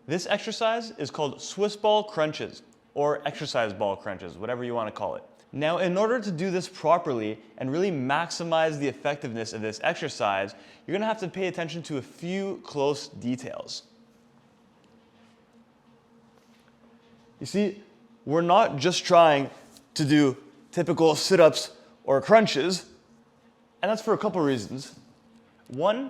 This exercise is called Swiss ball crunches or exercise ball crunches, whatever you want to call it. Now, in order to do this properly and really maximize the effectiveness of this exercise, you're going to have to pay attention to a few close details. You see, we're not just trying to do typical sit-ups or crunches, and that's for a couple reasons. One,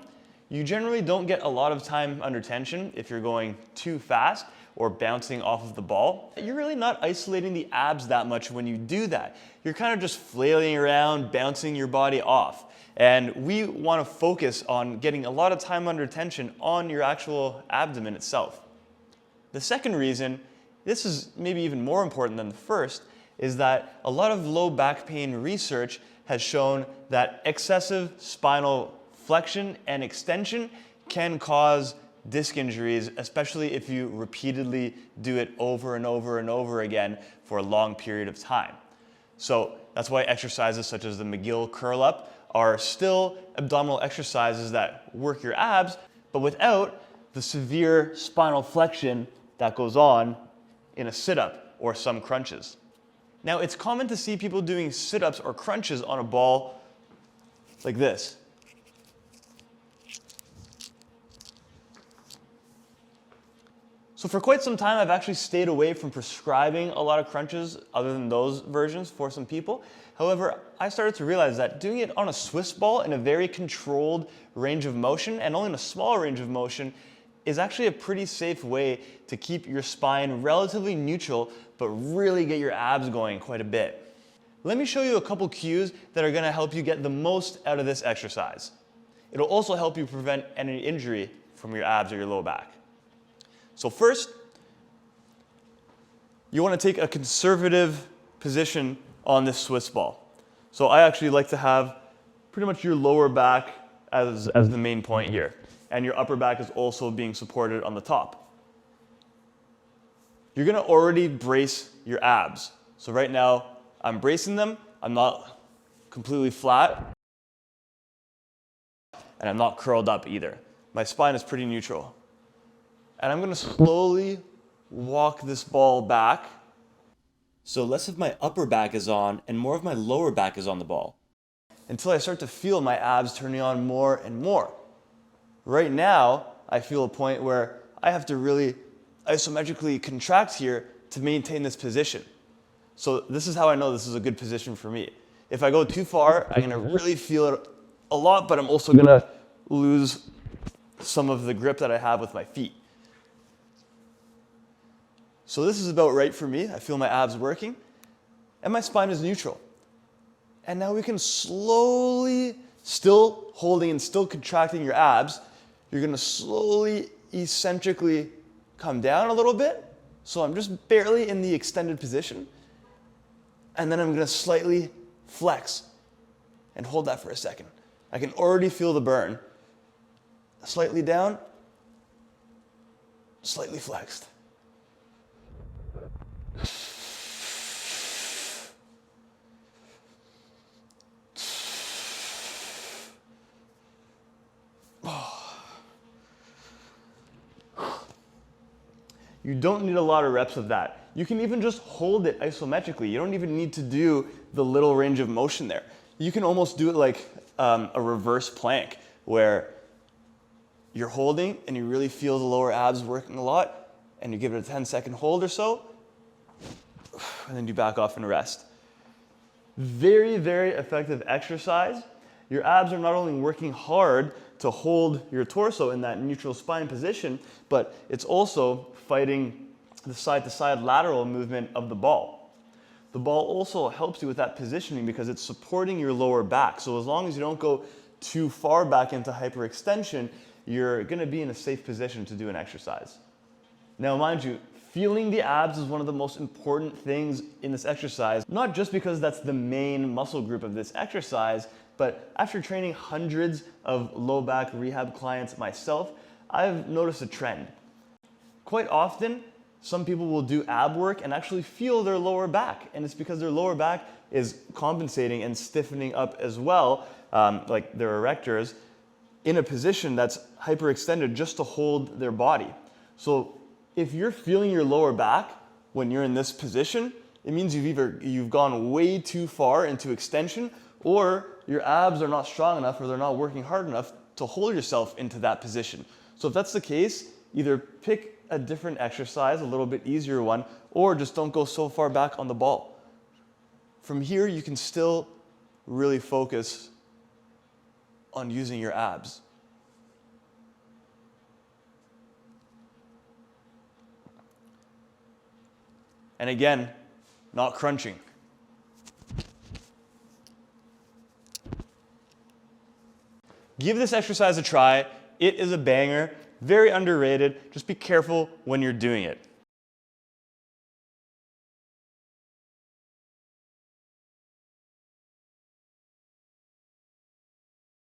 you generally don't get a lot of time under tension if you're going too fast or bouncing off of the ball. You're really not isolating the abs that much when you do that. You're kind of just flailing around, bouncing your body off. And we want to focus on getting a lot of time under tension on your actual abdomen itself. The second reason, this is maybe even more important than the first, is that a lot of low back pain research has shown that excessive spinal flexion and extension can cause disc injuries, especially if you repeatedly do it over and over and over again for a long period of time. So that's why exercises such as the McGill curl up are still abdominal exercises that work your abs, but without the severe spinal flexion that goes on in a sit-up or some crunches. Now, it's common to see people doing sit-ups or crunches on a ball like this. So for quite some time, I've actually stayed away from prescribing a lot of crunches other than those versions for some people. However, I started to realize that doing it on a Swiss ball in a very controlled range of motion and only in a small range of motion is actually a pretty safe way to keep your spine relatively neutral, but really get your abs going quite a bit. Let me show you a couple cues that are gonna help you get the most out of this exercise. It'll also help you prevent any injury from your abs or your low back. So first, you want to take a conservative position on this Swiss ball. So I actually like to have pretty much your lower back as the main point here. And your upper back is also being supported on the top. You're going to already brace your abs. So right now, I'm bracing them. I'm not completely flat. And I'm not curled up either. My spine is pretty neutral. And I'm going to slowly walk this ball back. So less of my upper back is on and more of my lower back is on the ball. Until I start to feel my abs turning on more and more. Right now, I feel a point where I have to really isometrically contract here to maintain this position. So this is how I know this is a good position for me. If I go too far, I'm going to really feel it a lot, but I'm also going to lose some of the grip that I have with my feet. So this is about right for me. I feel my abs working and my spine is neutral. And now we can slowly, still holding and still contracting your abs, you're gonna slowly eccentrically come down a little bit. So I'm just barely in the extended position. And then I'm gonna slightly flex and hold that for a second. I can already feel the burn. Slightly down, slightly flexed. You don't need a lot of reps of that. You can even just hold it isometrically. You don't even need to do the little range of motion there. You can almost do it like a reverse plank where you're holding and you really feel the lower abs working a lot and you give it a 10-second hold or so and then you back off and rest. Very, very effective exercise. Your abs are not only working hard to hold your torso in that neutral spine position, but it's also fighting the side-to-side lateral movement of the ball. The ball also helps you with that positioning because it's supporting your lower back. So as long as you don't go too far back into hyperextension, you're going to be in a safe position to do an exercise. Now, mind you, feeling the abs is one of the most important things in this exercise, not just because that's the main muscle group of this exercise, but after training hundreds of low back rehab clients myself, I've noticed a trend. Quite often, some people will do ab work and actually feel their lower back, and it's because their lower back is compensating and stiffening up as well, like their erectors, in a position that's hyperextended just to hold their body. So if you're feeling your lower back when you're in this position, it means you've gone way too far into extension, or your abs are not strong enough, or they're not working hard enough to hold yourself into that position. So if that's the case, either pick a different exercise, a little bit easier one, or just don't go so far back on the ball. From here, you can still really focus on using your abs. And again, not crunching. Give this exercise a try. It is a banger, very underrated. Just be careful when you're doing it.